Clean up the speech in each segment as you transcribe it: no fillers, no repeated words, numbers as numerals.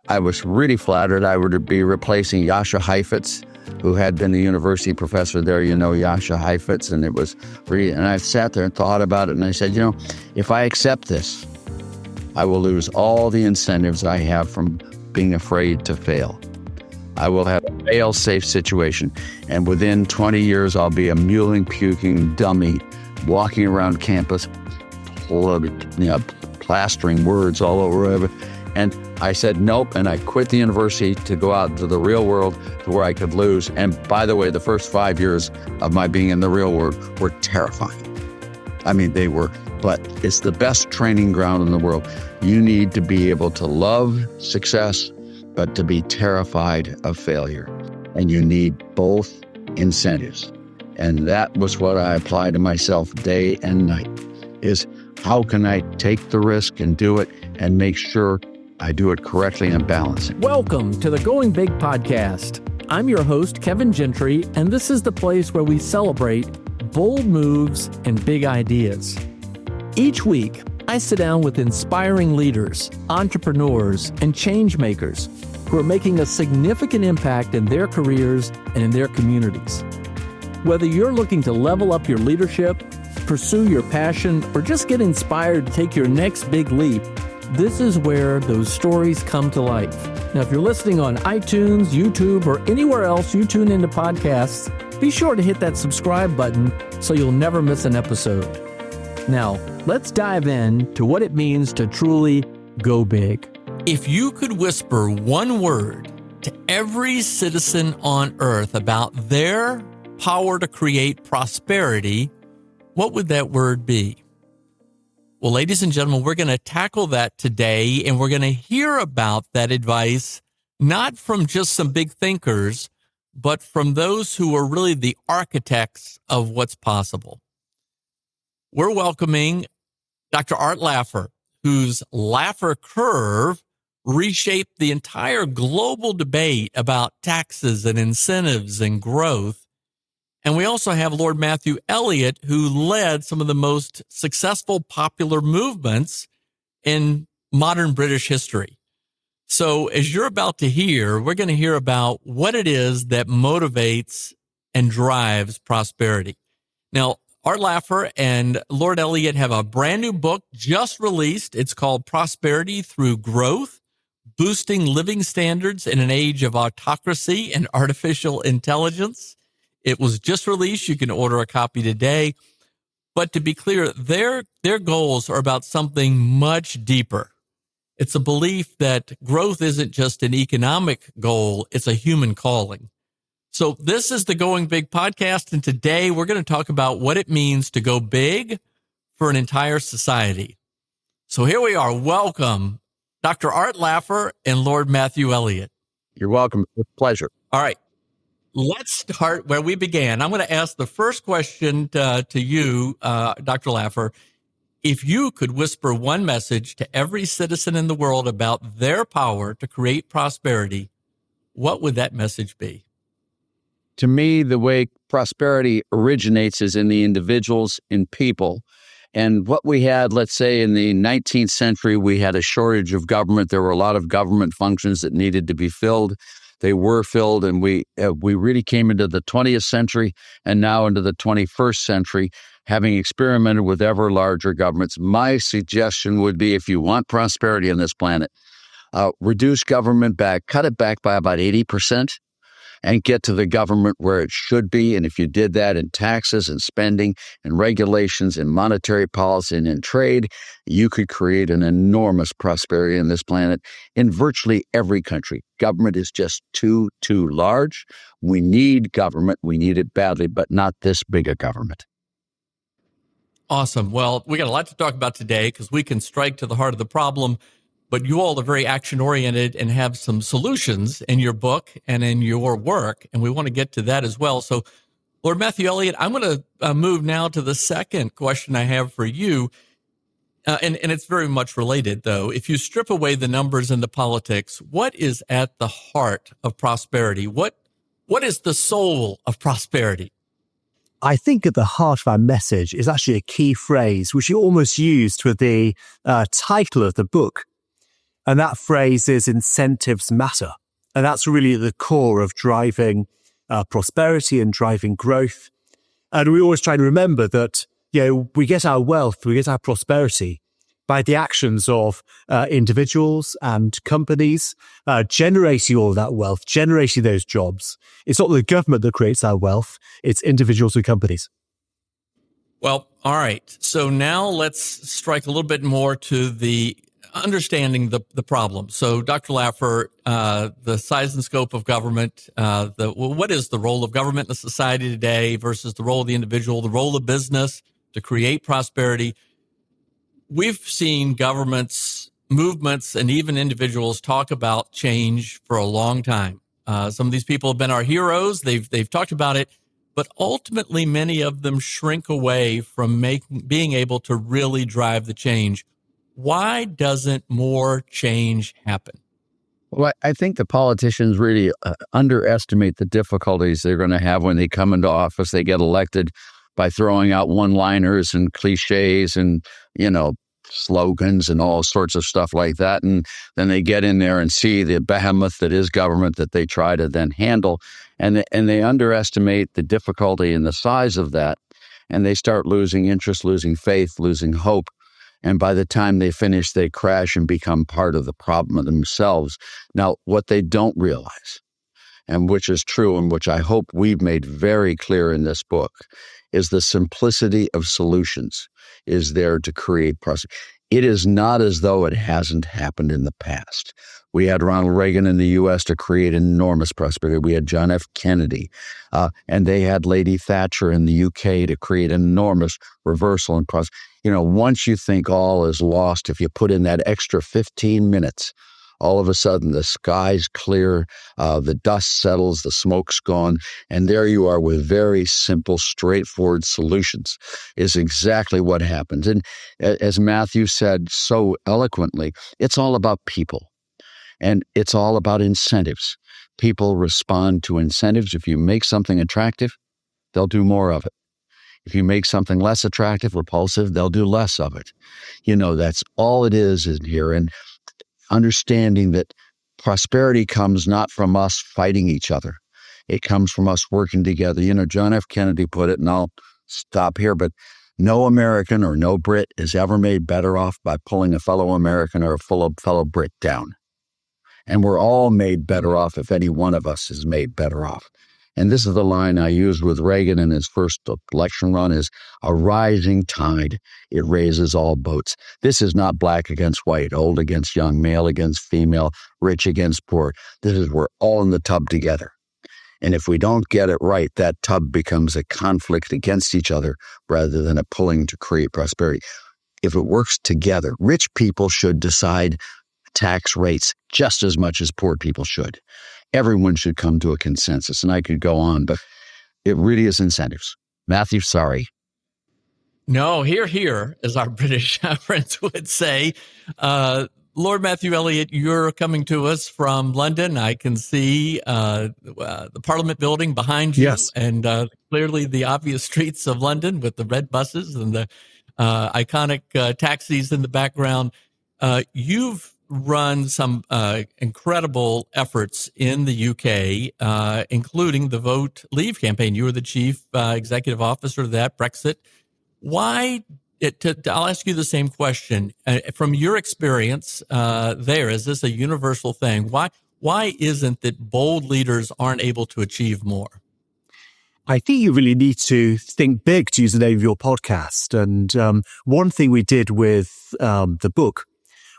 I was really flattered I would be replacing Jascha Heifetz, who had been a university professor there. You know Jascha Heifetz, and it was really, and I sat there and thought about it, and I said, if I accept this, I will lose all the incentives I have from being afraid to fail. I will have a fail-safe situation, and within 20 years, I'll be a mewling, puking dummy walking around campus, plastering words all over. And I said nope, and I quit the university to go out into the real world to where I could lose. And by the way, the first 5 years of my being in the real world were terrifying. I mean, they were, but it's the best training ground in the world. You need to be able to love success, but to be terrified of failure. And you need both incentives. And that was what I applied to myself day and night, is how can I take the risk and do it and make sure I do it correctly and balance it. Welcome to the Going Big podcast. I'm your host, Kevin Gentry, and this is the place where we celebrate bold moves and big ideas. Each week, I sit down with inspiring leaders, entrepreneurs, and change makers who are making a significant impact in their careers and in their communities. Whether you're looking to level up your leadership, pursue your passion, or just get inspired to take your next big leap, this is where those stories come to life. Now, if you're listening on iTunes, YouTube, or anywhere else you tune into podcasts, be sure to hit that subscribe button so you'll never miss an episode. Now, let's dive in to what it means to truly go big. If you could whisper one word to every citizen on earth about their power to create prosperity, what would that word be? Well, ladies and gentlemen, we're going to tackle that today, and we're going to hear about that advice, not from just some big thinkers, but from those who are really the architects of what's possible. We're welcoming Dr. Art Laffer, whose Laffer Curve reshaped the entire global debate about taxes and incentives and growth. And we also have Lord Matthew Elliott, who led some of the most successful popular movements in modern British history. So as you're about to hear, we're going to hear about what it is that motivates and drives prosperity. Now, Art Laffer and Lord Elliott have a brand new book just released. It's called Prosperity Through Growth, Boosting Living Standards in an Age of Autocracy and Artificial Intelligence. It was just released. You can order a copy today. But to be clear, their goals are about something much deeper. It's a belief that growth isn't just an economic goal, it's a human calling. So this is the Going Big podcast, and today we're going to talk about what it means to go big for an entire society. So here we are. Welcome, Dr. Art Laffer and Lord Matthew Elliott. You're welcome. With pleasure. All right. Let's start where we began. I'm going to ask the first question to you, Dr. Laffer. If you could whisper one message to every citizen in the world about their power to create prosperity, what would that message be? To me, the way prosperity originates is in the individuals, in people. And what we had, let's say in the 19th century, we had a shortage of government. There were a lot of government functions that needed to be filled. They were filled, and we really came into the 20th century and now into the 21st century, having experimented with ever larger governments. My suggestion would be, if you want prosperity on this planet, reduce government back, cut it back by about 80%, and get to the government where it should be. And if you did that in taxes and spending and regulations and monetary policy and in trade, you could create an enormous prosperity on this planet in virtually every country. Government is just too large. We need government. We need it badly, but not this big a government. Awesome. Well, we got a lot to talk about today because we can strike to the heart of the problem. But you all are very action-oriented and have some solutions in your book and in your work, and we want to get to that as well. So, Lord Matthew Elliott, I'm going to move now to the second question I have for you, and it's very much related, though. If you strip away the numbers and the politics, what is at the heart of prosperity? What is the soul of prosperity? I think at the heart of our message is actually a key phrase, which you almost used with the title of the book. And that phrase is incentives matter. And that's really the core of driving prosperity and driving growth. And we always try to remember that, we get our wealth, we get our prosperity by the actions of individuals and companies generating all that wealth, generating those jobs. It's not the government that creates our wealth, it's individuals and companies. Well, all right. So now let's strike a little bit more to the understanding the problem. So, Dr. Laffer, the size and scope of government, what is the role of government in society today versus the role of the individual, the role of business to create prosperity? We've seen governments, movements, and even individuals talk about change for a long time. Some of these people have been our heroes. They've talked about it, but ultimately many of them shrink away from being able to really drive the change. Why doesn't more change happen? Well, I think the politicians really underestimate the difficulties they're going to have when they come into office. They get elected by throwing out one-liners and cliches and, slogans and all sorts of stuff like that. And then they get in there and see the behemoth that is government that they try to then handle. And they underestimate the difficulty and the size of that. And they start losing interest, losing faith, losing hope. And by the time they finish, they crash and become part of the problem of themselves. Now, what they don't realize, and which is true and which I hope we've made very clear in this book, is the simplicity of solutions is there to create prosperity. It is not as though it hasn't happened in the past. We had Ronald Reagan in the U.S. to create enormous prosperity. We had John F. Kennedy, and they had Lady Thatcher in the U.K. to create enormous reversal in prosperity. Once you think all is lost, if you put in that extra 15 minutes, all of a sudden the sky's clear, the dust settles, the smoke's gone, and there you are with very simple, straightforward solutions is exactly what happens. And as Matthew said so eloquently, it's all about people, and it's all about incentives. People respond to incentives. If you make something attractive, they'll do more of it. If you make something less attractive, repulsive, they'll do less of it. That's all it is in here. And understanding that prosperity comes not from us fighting each other. It comes from us working together. John F. Kennedy put it, and I'll stop here, but no American or no Brit is ever made better off by pulling a fellow American or a fellow Brit down. And we're all made better off if any one of us is made better off. And this is the line I used with Reagan in his first election run is, a rising tide, it raises all boats. This is not black against white, old against young, male against female, rich against poor. This is we're all in the tub together. And if we don't get it right, that tub becomes a conflict against each other rather than a pulling to create prosperity. If it works together, rich people should decide tax rates just as much as poor people should. Everyone should come to a consensus, and I could go on, but it really is incentives. Matthew, sorry. No, here, as our British friends would say. Lord Matthew Elliott, you're coming to us from London. I can see the Parliament building behind you, Yes. And clearly the obvious streets of London with the red buses and the iconic taxis in the background. You've run some incredible efforts in the UK, including the Vote Leave campaign. You were the chief executive officer of that, Brexit. Why? I'll ask you the same question. From your experience there, is this a universal thing? Why isn't that bold leaders aren't able to achieve more? I think you really need to think big, to use the name of your podcast. And one thing we did with the book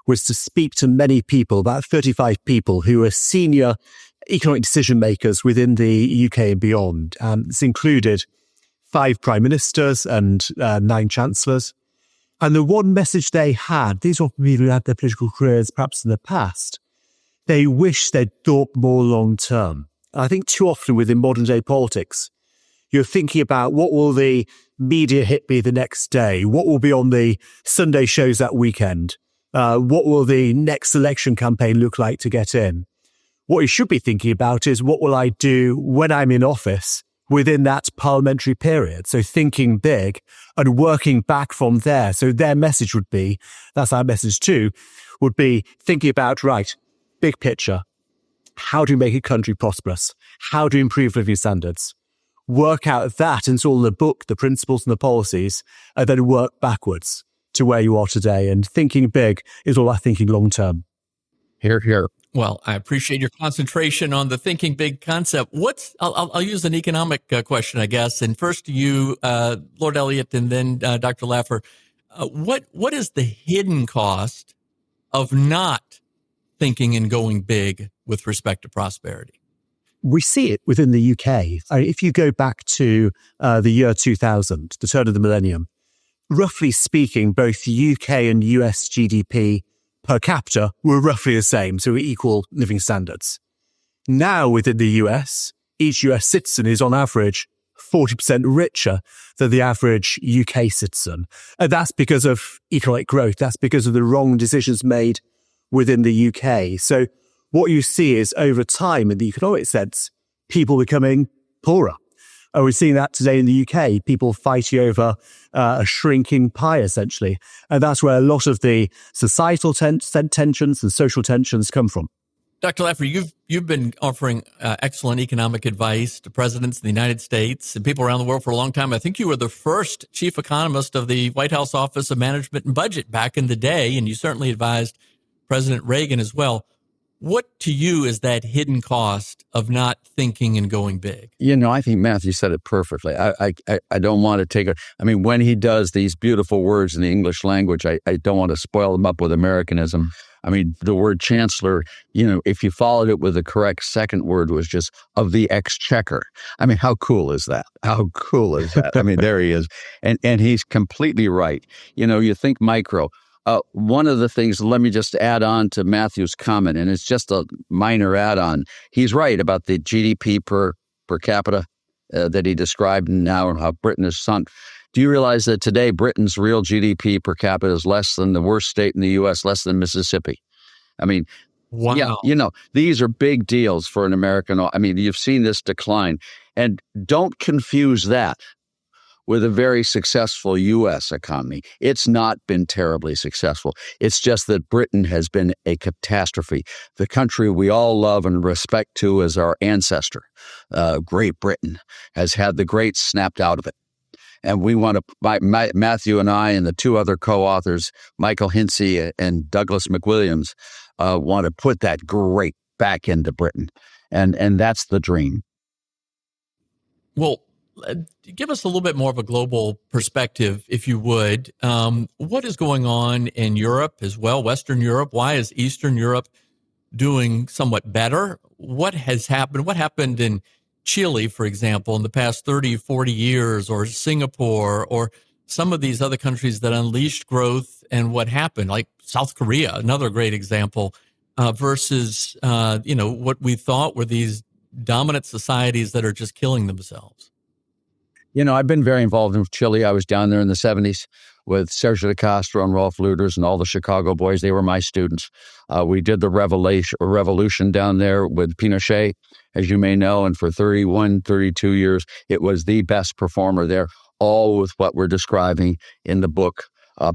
was to speak to many people, about 35 people who are senior economic decision makers within the UK and beyond. It's included 5 prime ministers and 9 chancellors. And the one message they had, these were people who had their political careers perhaps in the past, they wish they'd thought more long term. I think too often within modern day politics, you're thinking about what will the media hit be the next day? What will be on the Sunday shows that weekend? What will the next election campaign look like to get in? What you should be thinking about is what will I do when I'm in office within that parliamentary period? So thinking big and working back from there. So their message would be, that's our message too, would be thinking about, right, big picture. How do you make a country prosperous? How do you improve living standards? Work out that into all the book, the principles and the policies, and then work backwards to where you are today. And thinking big is all about thinking long term. Here, here. Well, I appreciate your concentration on the thinking big concept. I'll use an economic question, I guess. And first you, Lord Elliott, and then Dr. Laffer. What is the hidden cost of not thinking and going big with respect to prosperity? We see it within the UK. If you go back to the year 2000, the turn of the millennium, roughly speaking, both UK and US GDP per capita were roughly the same, so equal living standards. Now within the US, each US citizen is on average 40% richer than the average UK citizen. And that's because of economic growth. That's because of the wrong decisions made within the UK. So what you see is over time, in the economic sense, people becoming poorer. And we're seeing that today in the UK, people fighting over a shrinking pie, essentially. And that's where a lot of the societal tensions and social tensions come from. Dr. Laffer, you've been offering excellent economic advice to presidents in the United States and people around the world for a long time. I think you were the first chief economist of the White House Office of Management and Budget back in the day, and you certainly advised President Reagan as well. What to you is that hidden cost of not thinking and going big? I think Matthew said it perfectly. I don't want to take it. I mean, when he does these beautiful words in the English language, I don't want to spoil them up with Americanism. I mean, the word chancellor, if you followed it with the correct second word, was just of the exchequer. I mean, how cool is that? How cool is that? I mean, there he is. And he's completely right. You think micro. One of the things, let me just add on to Matthew's comment, and it's just a minor add-on. He's right about the GDP per capita that he described now and how Britain has sunk. Do you realize that today Britain's real GDP per capita is less than the worst state in the U.S., less than Mississippi? I mean, wow. Yeah, these are big deals for an American. I mean, you've seen this decline. And don't confuse that with a very successful U.S. economy. It's not been terribly successful. It's just that Britain has been a catastrophe. The country we all love and respect to as our ancestor, Great Britain, has had the great snapped out of it. And we want to, Matthew and I and the two other co-authors, Michael Hinsey and Douglas McWilliams, want to put that great back into Britain. And that's the dream. Well, give us a little bit more of a global perspective, if you would. What is going on in Europe as well, Western Europe? Why is Eastern Europe doing somewhat better? What has happened? What happened in Chile, for example, in the past 30, 40 years, or Singapore, or some of these other countries that unleashed growth, and what happened, like South Korea, another great example, versus, what we thought were these dominant societies that are just killing themselves? I've been very involved in Chile. I was down there in the 70s with Sergio de Castro and Rolf Luders and all the Chicago boys. They were my students. We did the revolution down there with Pinochet, as you may know, and for 31, 32 years, it was the best performer there, all with what we're describing in the book,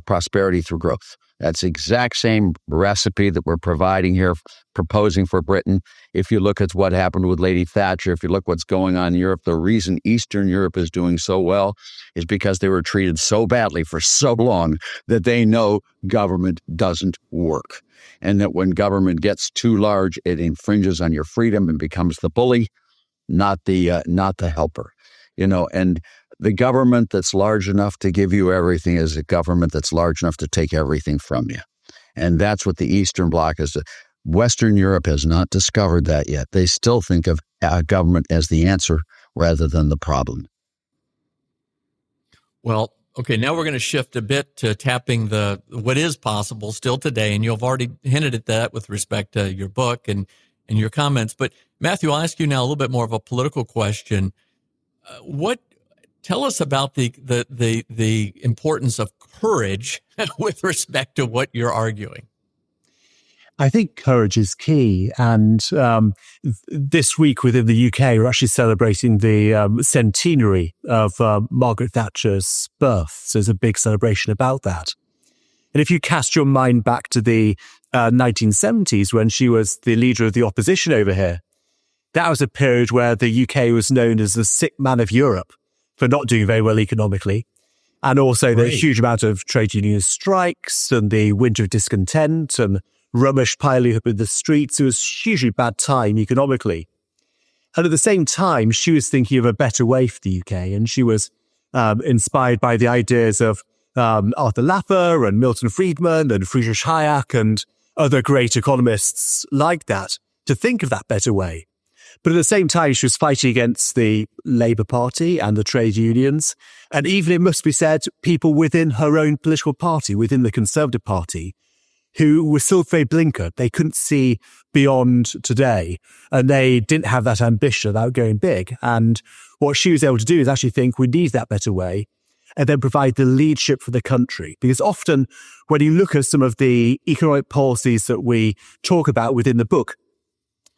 Prosperity Through Growth. That's the exact same recipe that we're providing here, proposing for Britain. If you look at what happened with Lady Thatcher, if you look what's going on in Europe, the reason Eastern Europe is doing so well is because they were treated so badly for so long that they know government doesn't work. And that when government gets too large, it infringes on your freedom and becomes the bully, not the helper. And the government that's large enough to give you everything is a government that's large enough to take everything from you. And that's what the Eastern Bloc is. Western Europe has not discovered that yet. They still think of government as the answer rather than the problem. Well, okay, now we're going to shift a bit to tapping what is possible still today. And you've already hinted at that with respect to your book and your comments. But Matthew, I'll ask you now a little bit more of a political question. Tell us about the importance of courage with respect to what you're arguing. I think courage is key. And this week within the UK, we're actually celebrating the centenary of Margaret Thatcher's birth. So there's a big celebration about that. And if you cast your mind back to the 1970s, when she was the leader of the opposition over here, that was a period where the UK was known as the sick man of Europe for not doing very well economically. And also the huge amount of trade union strikes and the winter of discontent and rubbish piling up in the streets. It was a hugely bad time economically. And at the same time, she was thinking of a better way for the UK. And she was inspired by the ideas of Arthur Laffer and Milton Friedman and Friedrich Hayek and other great economists like that to think of that better way. But at the same time, she was fighting against the Labour Party and the trade unions. And even, it must be said, people within her own political party, within the Conservative Party, who were still very blinkered. They couldn't see beyond today. And they didn't have that ambition about going big. And what she was able to do is actually think we need that better way and then provide the leadership for the country. Because often when you look at some of the economic policies that we talk about within the book,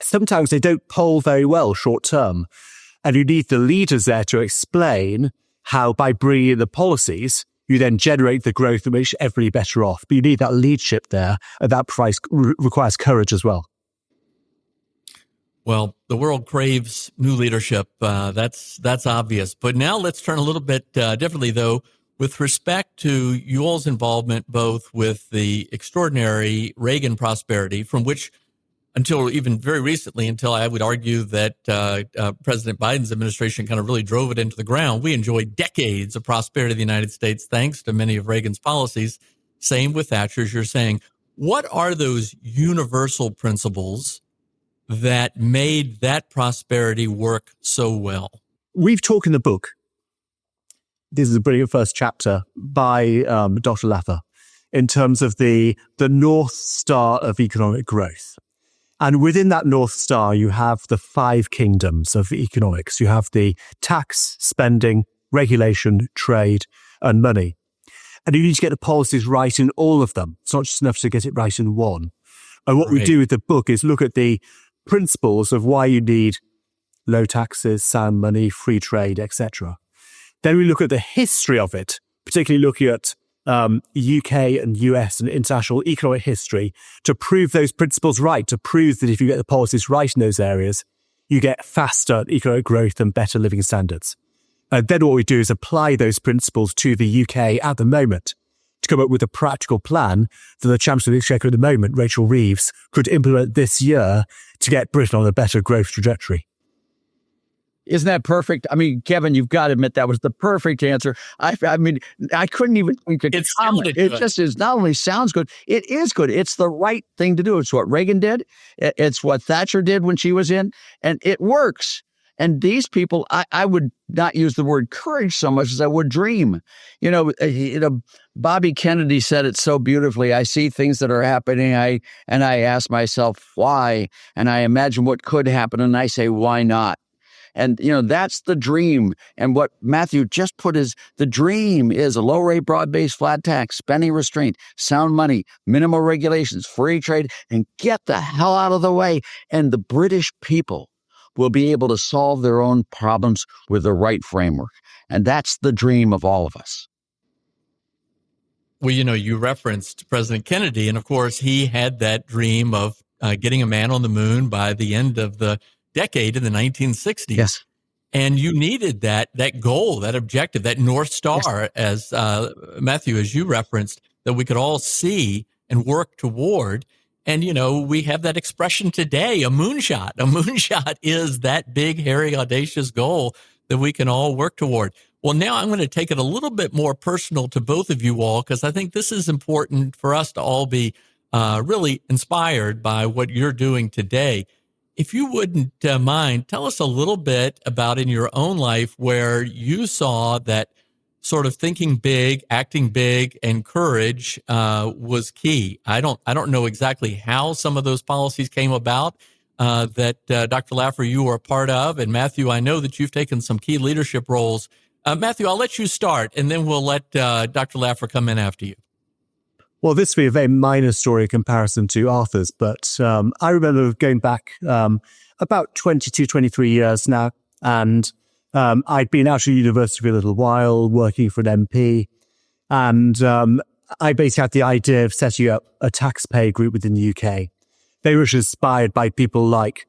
sometimes they don't poll very well short term. And you need the leaders there to explain how by bringing in the policies, you then generate the growth that makes everybody better off. But you need that leadership there, and that requires courage as well. Well, the world craves new leadership. That's obvious. But now let's turn a little bit differently, though, with respect to you all's involvement both with the extraordinary Reagan prosperity, from which until even very recently, until I would argue that President Biden's administration kind of really drove it into the ground. We enjoyed decades of prosperity in the United States thanks to many of Reagan's policies. Same with Thatcher, as you're saying. What are those universal principles that made that prosperity work so well? We've talked in the book, this is a brilliant first chapter by Dr. Laffer, in terms of the North Star of economic growth. And within that North Star, you have the 5 kingdoms of economics. You have the tax, spending, regulation, trade, and money. And you need to get the policies right in all of them. It's not just enough to get it right in one. And what we do with the book is look at the principles of why you need low taxes, sound money, free trade, etc. Then we look at the history of it, particularly looking at UK and US and international economic history to prove those principles right, to prove that if you get the policies right in those areas, you get faster economic growth and better living standards. And then what we do is apply those principles to the UK at the moment to come up with a practical plan that the Chancellor of the Exchequer at the moment, Rachel Reeves, could implement this year to get Britain on a better growth trajectory. Isn't that perfect? I mean, Kevin, you've got to admit that was the perfect answer. I mean, I couldn't even think of comment. It just is not only sounds good, it is good. It's the right thing to do. It's what Reagan did. It's what Thatcher did when she was in, and it works. And these people, I would not use the word courage so much as I would dream. Bobby Kennedy said it so beautifully. I see things that are happening, and I ask myself why, and I imagine what could happen, and I say why not. And, that's the dream. And what Matthew just put is the dream is a low rate, broad-based, flat tax, spending restraint, sound money, minimal regulations, free trade, and get the hell out of the way. And the British people will be able to solve their own problems with the right framework. And that's the dream of all of us. Well, you referenced President Kennedy, and of course, he had that dream of getting a man on the moon by the end of the decade in the 1960s. Yes. And you needed that goal, that objective, that North Star, as Matthew, as you referenced, that we could all see and work toward. And, we have that expression today, a moonshot. A moonshot is that big, hairy, audacious goal that we can all work toward. Well, now I'm going to take it a little bit more personal to both of you all, because I think this is important for us to all be really inspired by what you're doing today. If you wouldn't mind, tell us a little bit about in your own life where you saw that sort of thinking big, acting big, and courage was key. I don't know exactly how some of those policies came about that Dr. Laffer, you were a part of. And Matthew, I know that you've taken some key leadership roles. Matthew, I'll let you start, and then we'll let Dr. Laffer come in after you. Well, this will be a very minor story in comparison to Arthur's, but I remember going back about 22, 23 years now, and I'd been out of university for a little while, working for an MP, and I basically had the idea of setting up a taxpayer group within the UK. They were inspired by people like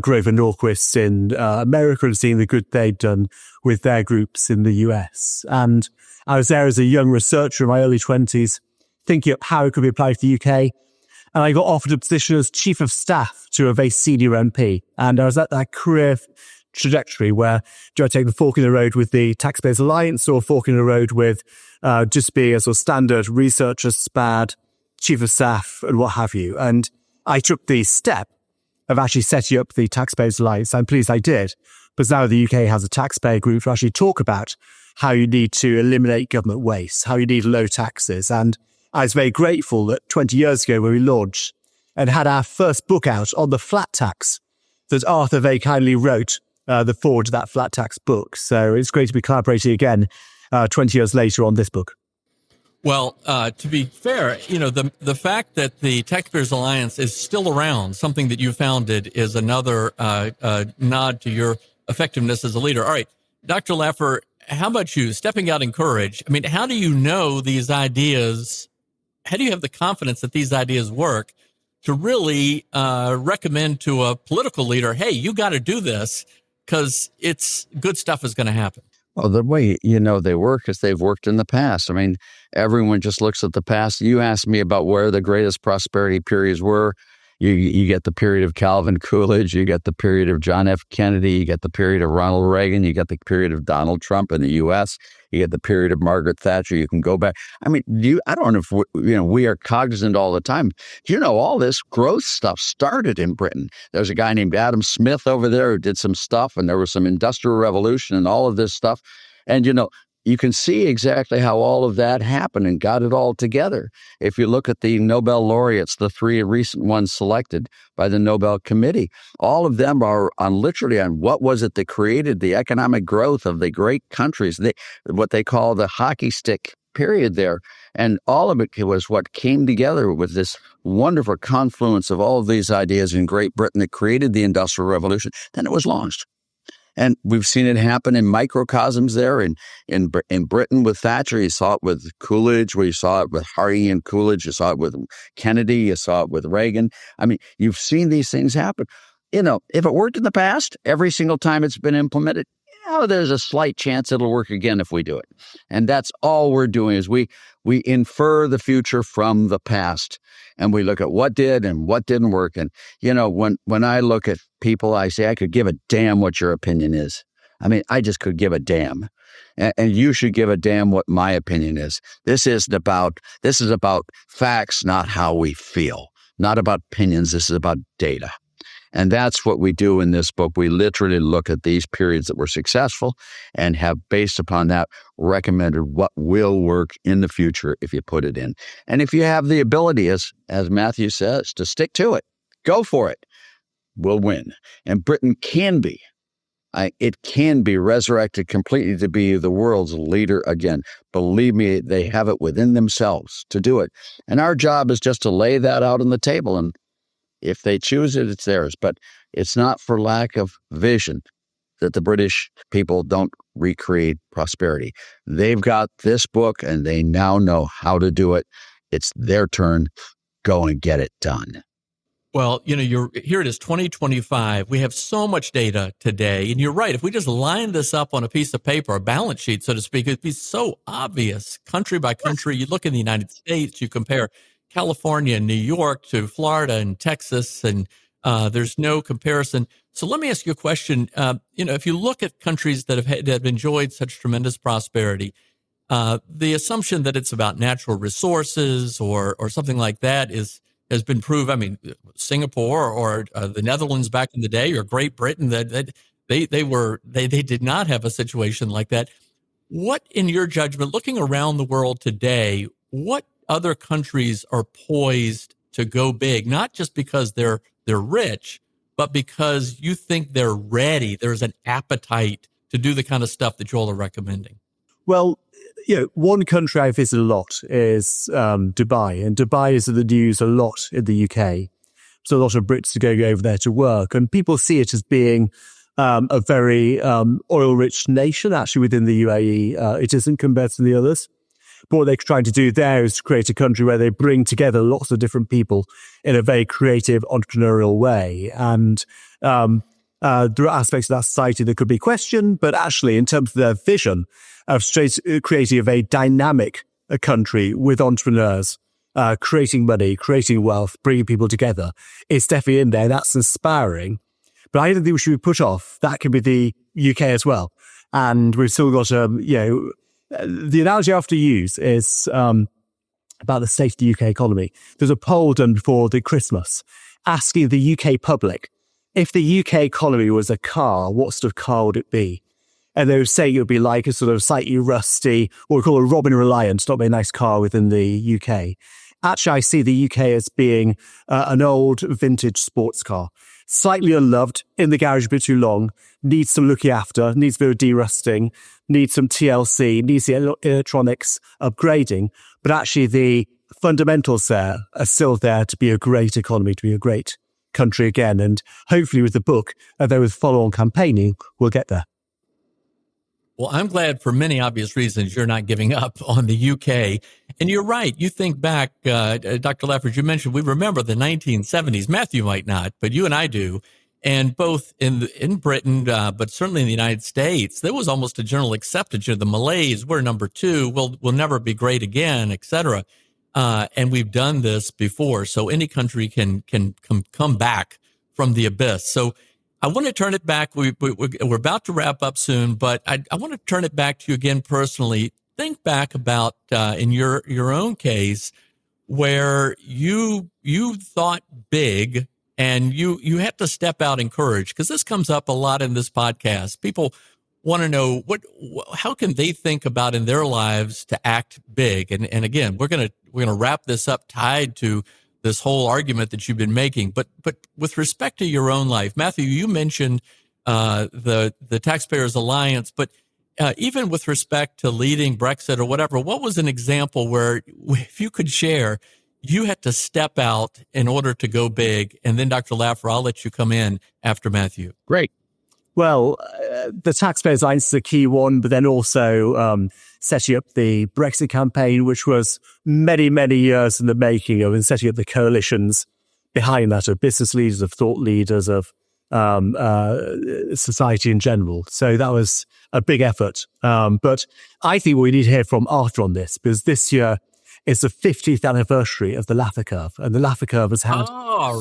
Grover Norquist in America and seeing the good they'd done with their groups in the US. And I was there as a young researcher in my early 20s, thinking of how it could be applied to the UK. And I got offered a position as chief of staff to a very senior MP. And I was at that career trajectory where do I take the fork in the road with the Taxpayers Alliance or fork in the road with just being a sort of standard researcher, SPAD, chief of staff and what have you. And I took the step of actually setting up the Taxpayers Alliance. I'm pleased I did, because now the UK has a taxpayer group to actually talk about how you need to eliminate government waste, how you need low taxes. And I was very grateful that 20 years ago when we launched and had our first book out on the flat tax, that Arthur very kindly wrote the foreword to that flat tax book. So it's great to be collaborating again 20 years later on this book. Well, to be fair, the fact that the Taxpayers Alliance is still around, something that you founded, is another nod to your effectiveness as a leader. All right, Dr. Laffer, how about you? Stepping out in courage. I mean, how do you know these ideas? How do you have the confidence that these ideas work to really recommend to a political leader, hey, you got to do this because it's good stuff is going to happen? Well, the way they work is they've worked in the past. I mean, everyone just looks at the past. You asked me about where the greatest prosperity periods were. You get the period of Calvin Coolidge, you get the period of John F. Kennedy, you get the period of Ronald Reagan, you get the period of Donald Trump in the U.S., you get the period of Margaret Thatcher. You can go back. I mean, I don't know if we are cognizant all the time. All this growth stuff started in Britain. There's a guy named Adam Smith over there who did some stuff, and there was some industrial revolution and all of this stuff. And, you can see exactly how all of that happened and got it all together. If you look at the Nobel laureates, the three recent ones selected by the Nobel Committee, all of them are literally on what was it that created the economic growth of the great countries, what they call the hockey stick period there. And all of it was what came together with this wonderful confluence of all of these ideas in Great Britain that created the Industrial Revolution. Then it was launched. And we've seen it happen in microcosms there in Britain with Thatcher. You saw it with Coolidge, where you saw it with Harding and Coolidge. You saw it with Kennedy. You saw it with Reagan. I mean, you've seen these things happen. If it worked in the past, every single time it's been implemented, there's a slight chance it'll work again if we do it. And that's all we're doing is we infer the future from the past, and we look at what did and what didn't work. And, when I look at people, I say, I could give a damn what your opinion is. I mean, I just could give a damn. And you should give a damn what my opinion is. This is about facts, not how we feel, not about opinions. This is about data. And that's what we do in this book. We literally look at these periods that were successful and have, based upon that, recommended what will work in the future if you put it in. And if you have the ability, as Matthew says, to stick to it, go for it, we'll win. And Britain can be. It can be resurrected completely to be the world's leader again. Believe me, they have it within themselves to do it. And our job is just to lay that out on the table, and if they choose it, it's theirs. But it's not for lack of vision that the British people don't recreate prosperity. They've got this book, and they now know how to do it. It's their turn. Go and get it done. Well, here it is, 2025. We have so much data today. And you're right. If we just line this up on a piece of paper, a balance sheet, so to speak, it'd be so obvious country by country. You look in the United States, you compare California and New York to Florida and Texas, and there's no comparison. So let me ask you a question. If you look at countries that have enjoyed such tremendous prosperity, the assumption that it's about natural resources or something like that has been proved. I mean, Singapore or the Netherlands back in the day, or Great Britain, that they did not have a situation like that. What, in your judgment, looking around the world today, what other countries are poised to go big, not just because they're rich, but because you think they're ready? There's an appetite to do the kind of stuff that you all are recommending. Well, one country I visit a lot is Dubai, and Dubai is in the news a lot in the UK. So a lot of Brits are going over there to work, and people see it as being a very oil-rich nation. Actually, within the UAE, it isn't compared to the others. But what they're trying to do there is create a country where they bring together lots of different people in a very creative, entrepreneurial way. And there are aspects of that society that could be questioned, but actually, in terms of their vision of creating a very dynamic country with entrepreneurs, creating money, creating wealth, bringing people together, it's definitely in there. That's inspiring. But I don't think we should be put off. That could be the UK as well. And we've still got, the analogy I have to use is about the state of the UK economy. There's a poll done before the Christmas asking the UK public, if the UK economy was a car, what sort of car would it be? And they were saying it would be like a sort of slightly rusty, what we call a Robin Reliant, not a very nice car within the UK. Actually, I see the UK as being an old vintage sports car, slightly unloved, in the garage a bit too long, needs some looking after, needs a bit of de-rusting, needs some TLC, needs the electronics upgrading. But actually, the fundamentals there are still there to be a great economy, to be a great country again. And hopefully with the book, though with follow-on campaigning, we'll get there. Well, I'm glad for many obvious reasons you're not giving up on the UK. And you're right. You think back, Dr. Laffer, you mentioned we remember the 1970s. Matthew might not, but you and I do. And both in Britain, but certainly in the United States, there was almost a general acceptance. The Malays, we're number two. We'll never be great again, et cetera. And we've done this before. So any country can come back from the abyss. So I want to turn it back. We're about to wrap up soon, but I want to turn it back to you again personally. Think back about in your own case where you thought big and you had to step out in courage, because this comes up a lot in this podcast. People want to know how can they think about in their lives to act big. And again, we're gonna wrap this up tied to this whole argument that you've been making, but with respect to your own life, Matthew, you mentioned the Taxpayers Alliance, but even with respect to leading Brexit or whatever, what was an example where, if you could share, you had to step out in order to go big? And then Dr. Laffer, I'll let you come in after Matthew. Great. Well, the Taxpayers Alliance is a key one, but then also setting up the Brexit campaign, which was many, many years in the making of, and setting up the coalitions behind that of business leaders, of thought leaders, of society in general. So that was a big effort. But I think we need to hear from Arthur on this, because this year is the 50th anniversary of the Laffer Curve. And the Laffer Curve has had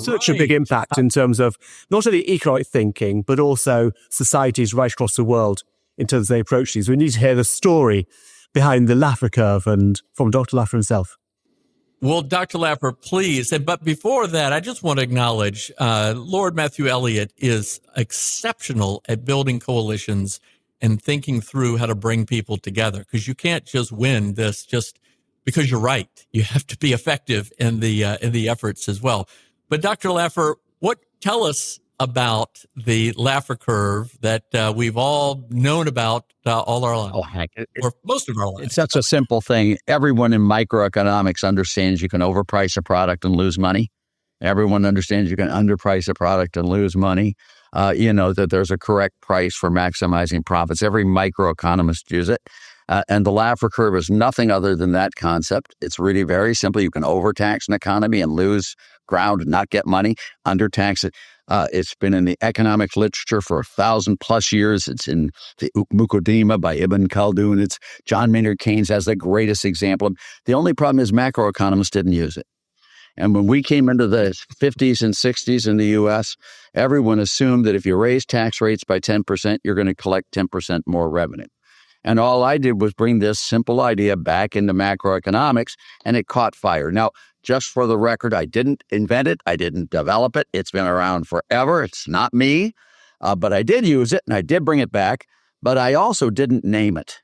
such a big impact in terms of not only economic thinking, but also societies right across the world in terms of they approach these. We need to hear the story behind the Laffer Curve and from Dr. Laffer himself. Well, Dr. Laffer, please. But before that, I just want to acknowledge Lord Matthew Elliott is exceptional at building coalitions and thinking through how to bring people together, because you can't just win this just because you're right. You have to be effective in the efforts as well. But Dr. Laffer, tell us about the Laffer Curve that we've all known about all our lives, or most of our lives. It's such a simple thing. Everyone in microeconomics understands you can overprice a product and lose money. Everyone understands you can underprice a product and lose money. That there's a correct price for maximizing profits. Every microeconomist uses it. And the Laffer Curve is nothing other than that concept. It's really very simple. You can overtax an economy and lose ground and not get money, undertax it. It's been in the economic literature for 1,000+ years. It's in the Muqaddimah by Ibn Khaldun. It's John Maynard Keynes has the greatest example. The only problem is macroeconomists didn't use it. And when we came into the 50s and 60s in the U.S., everyone assumed that if you raise tax rates by 10%, you're going to collect 10% more revenue. And all I did was bring this simple idea back into macroeconomics, and it caught fire. Now, just for the record, I didn't invent it. I didn't develop it. It's been around forever. It's not me, but I did use it, and I did bring it back, but I also didn't name it.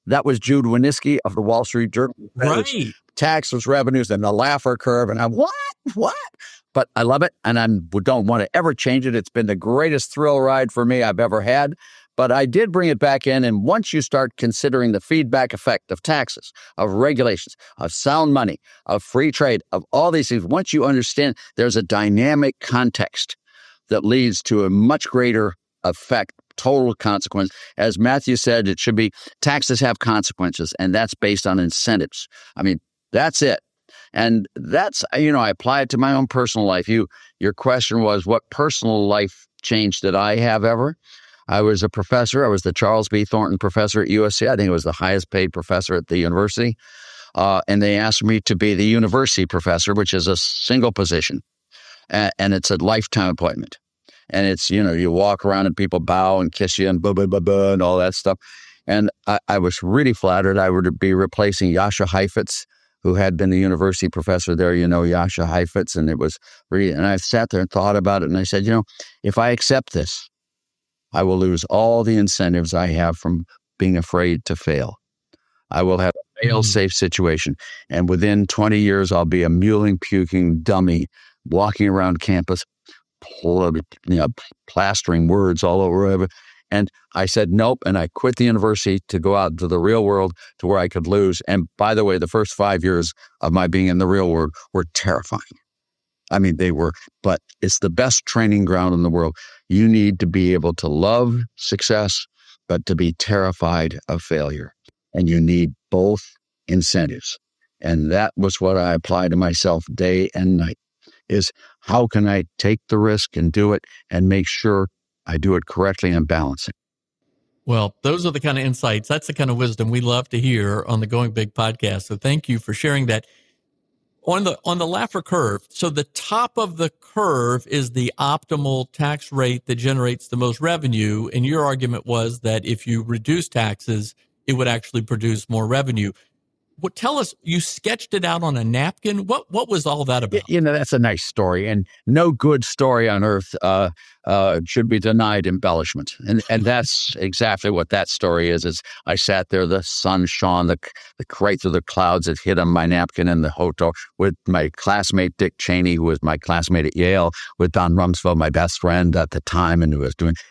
That was Jude Wanniski of the Wall Street Journal. Right. Taxes, revenues, and the Laffer Curve. And I'm, what? But I love it, and I don't want to ever change it. It's been the greatest thrill ride for me I've ever had. But I did bring it back in, and once you start considering the feedback effect of taxes, of regulations, of sound money, of free trade, of all these things, once you understand there's a dynamic context that leads to a much greater effect total consequence. As Matthew said, it should be taxes have consequences, and that's based on incentives. I mean, that's it. And that's, I apply it to my own personal life. Your question was, what personal life change did I have ever? I was a professor. I was the Charles B. Thornton professor at USC. I think it was the highest paid professor at the university. And they asked me to be the university professor, which is a single position. And it's a lifetime appointment. And it's, you walk around and people bow and kiss you and blah, blah, blah, blah, and all that stuff. And I was really flattered I would be replacing Yasha Heifetz, who had been the university professor there, Yasha Heifetz. And it was really, and I sat there and thought about it. And I said, if I accept this, I will lose all the incentives I have from being afraid to fail. I will have a fail-safe situation. And within 20 years, I'll be a mewling, puking dummy walking around campus, plastering words all over. And I said, nope. And I quit the university to go out into the real world to where I could lose. And by the way, the first 5 years of my being in the real world were terrifying. I mean, they were, but it's the best training ground in the world. You need to be able to love success, but to be terrified of failure. And you need both incentives. And that was what I applied to myself day and night, is how can I take the risk and do it and make sure I do it correctly and balance it. Well, those are the kind of insights. That's the kind of wisdom we love to hear on the Going Big podcast. So thank you for sharing that. On the Laffer curve, so the top of the curve is the optimal tax rate that generates the most revenue. And your argument was that if you reduce taxes, it would actually produce more revenue. Well, tell us, you sketched it out on a napkin. What was all that about? That's a nice story, and no good story on earth should be denied embellishment. And that's exactly what that story is. I sat there, the sun shone right through the clouds. It hit on my napkin in the hotel with my classmate, Dick Cheney, who was my classmate at Yale, with Don Rumsfeld, my best friend at the time, and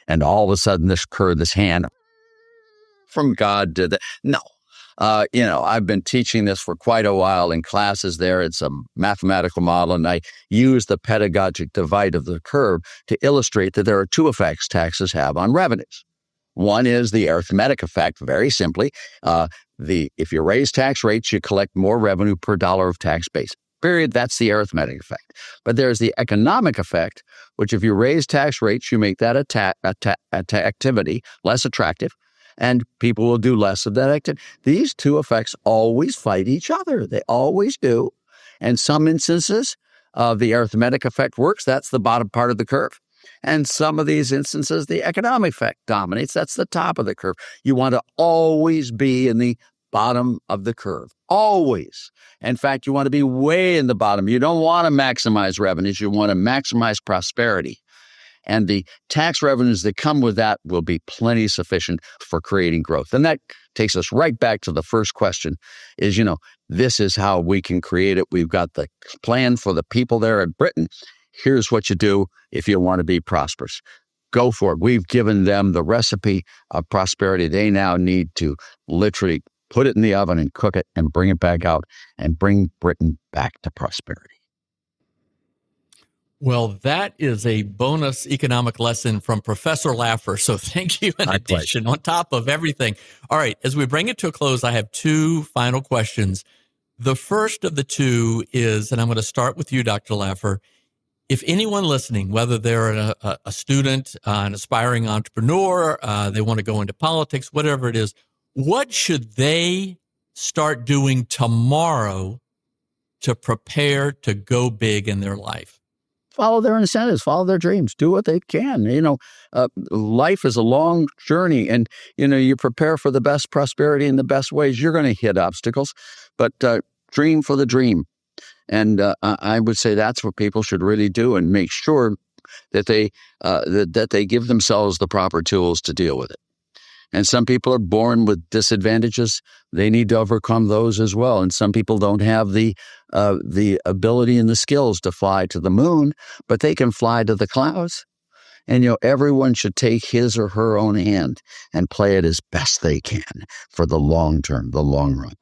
and all of a sudden this hand from God did that. No. I've been teaching this for quite a while in classes there. It's a mathematical model, and I use the pedagogic divide of the curve to illustrate that there are two effects taxes have on revenues. One is the arithmetic effect, very simply. If you raise tax rates, you collect more revenue per dollar of tax base. Period. That's the arithmetic effect. But there's the economic effect, which if you raise tax rates, you make that activity less attractive. And people will do less of that activity. These two effects always fight each other. They always do. And some instances, the arithmetic effect works. That's the bottom part of the curve. And some of these instances, the economic effect dominates. That's the top of the curve. You want to always be in the bottom of the curve. Always. In fact, you want to be way in the bottom. You don't want to maximize revenues. You want to maximize prosperity. And the tax revenues that come with that will be plenty sufficient for creating growth. And that takes us right back to the first question is, this is how we can create it. We've got the plan for the people there in Britain. Here's what you do if you want to be prosperous. Go for it. We've given them the recipe of prosperity. They now need to literally put it in the oven and cook it and bring it back out and bring Britain back to prosperity. Well, that is a bonus economic lesson from Professor Laffer. So thank you in addition, on top of everything. All right, as we bring it to a close, I have two final questions. The first of the two is, and I'm going to start with you, Dr. Laffer. If anyone listening, whether they're a student, an aspiring entrepreneur, they want to go into politics, whatever it is, what should they start doing tomorrow to prepare to go big in their life? Follow their incentives, follow their dreams, do what they can. Life is a long journey, and, you prepare for the best prosperity in the best ways. You're going to hit obstacles, but dream for the dream. And I would say that's what people should really do, and make sure that they give themselves the proper tools to deal with it. And some people are born with disadvantages. They need to overcome those as well. And some people don't have the ability and the skills to fly to the moon, but they can fly to the clouds. And, everyone should take his or her own hand and play it as best they can for the long term, the long run.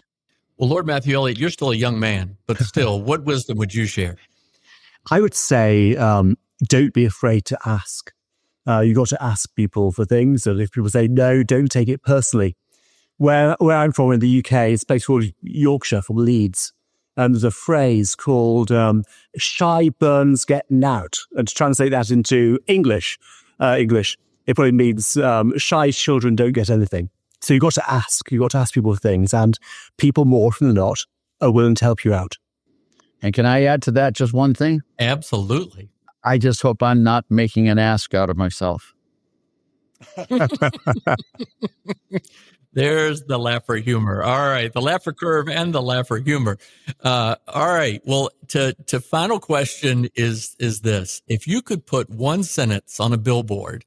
Well, Lord Matthew Elliott, you're still a young man, but still, what wisdom would you share? I would say, don't be afraid to ask. You've got to ask people for things. And if people say no, don't take it personally. Where I'm from in the UK, it's a place called Yorkshire, from Leeds. And there's a phrase called shy burns getting out. And to translate that into English, it probably means shy children don't get anything. So you've got to ask. You've got to ask people things. And people, more often than not, are willing to help you out. And can I add to that just one thing? Absolutely. I just hope I'm not making an ask out of myself. There's the Laffer humor. All right. The Laffer Curve and the Laffer humor. All right. Well, to final question is this. If you could put one sentence on a billboard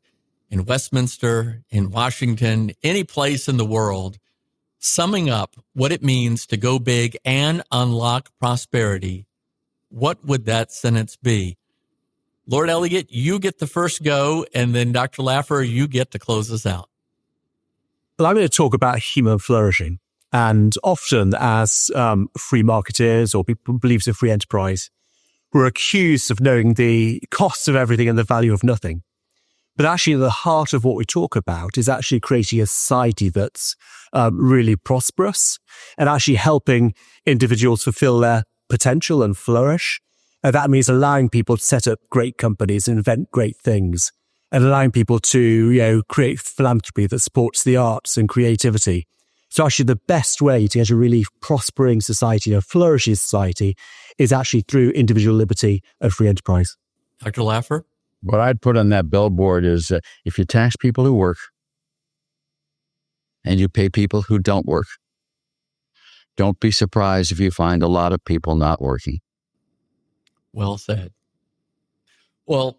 in Westminster, in Washington, any place in the world, summing up what it means to go big and unlock prosperity, what would that sentence be? Lord Elliott, you get the first go, and then Dr. Laffer, you get to close us out. Well, I'm going to talk about human flourishing. And often as free marketeers or people believe in free enterprise, we're accused of knowing the costs of everything and the value of nothing. But actually, the heart of what we talk about is actually creating a society that's really prosperous and actually helping individuals fulfill their potential and flourish. And that means allowing people to set up great companies and invent great things, and allowing people to, create philanthropy that supports the arts and creativity. So actually the best way to get a really prospering society, a flourishing society, is actually through individual liberty and free enterprise. Dr. Laffer? What I'd put on that billboard is if you tax people who work and you pay people who don't work, don't be surprised if you find a lot of people not working. Well said. Well,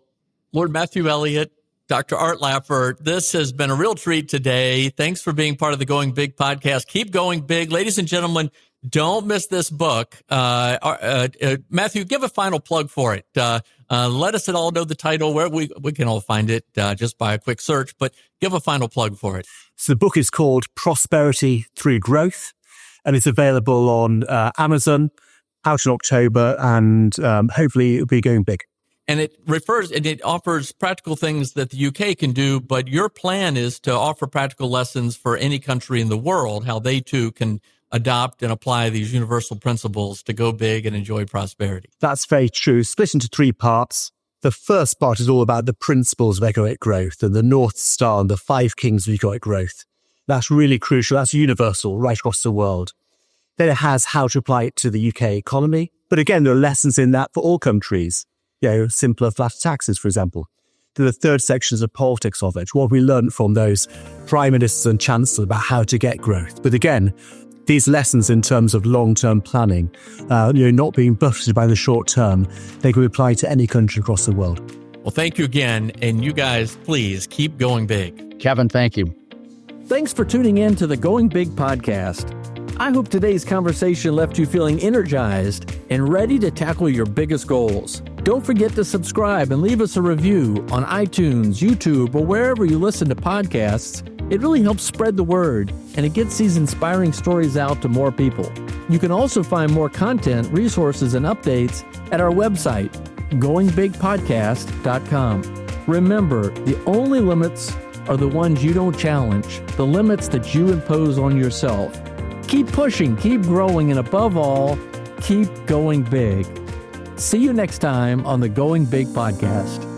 Lord Matthew Elliott, Dr. Art Laffer, this has been a real treat today. Thanks for being part of the Going Big podcast. Keep going big. Ladies and gentlemen, don't miss this book. Matthew, give a final plug for it. Let us all know the title, where we can all find it just by a quick search, but give a final plug for it. So the book is called Prosperity Through Growth, and it's available on Amazon, out in October, and hopefully it'll be going big. And it offers practical things that the UK can do, but your plan is to offer practical lessons for any country in the world, how they too can adopt and apply these universal principles to go big and enjoy prosperity. That's very true. Split into 3 parts. The first part is all about the principles of economic growth and the North Star and the 5 kings of economic growth. That's really crucial. That's universal right across the world. Then it has how to apply it to the UK economy. But again, there are lessons in that for all countries. Simpler, flatter taxes, for example. Then the third section is the politics of it, what we learned from those prime ministers and chancellors about how to get growth. But again, these lessons in terms of long-term planning, not being buffeted by the short term, they can be applied to any country across the world. Well, thank you again. And you guys, please keep going big. Kevin, thank you. Thanks for tuning in to the Going Big podcast. I hope today's conversation left you feeling energized and ready to tackle your biggest goals. Don't forget to subscribe and leave us a review on iTunes, YouTube, or wherever you listen to podcasts. It really helps spread the word, and it gets these inspiring stories out to more people. You can also find more content, resources, and updates at our website, goingbigpodcast.com. Remember, the only limits are the ones you don't challenge, the limits that you impose on yourself. Keep pushing, keep growing, and above all, keep going big. See you next time on the Going Big podcast.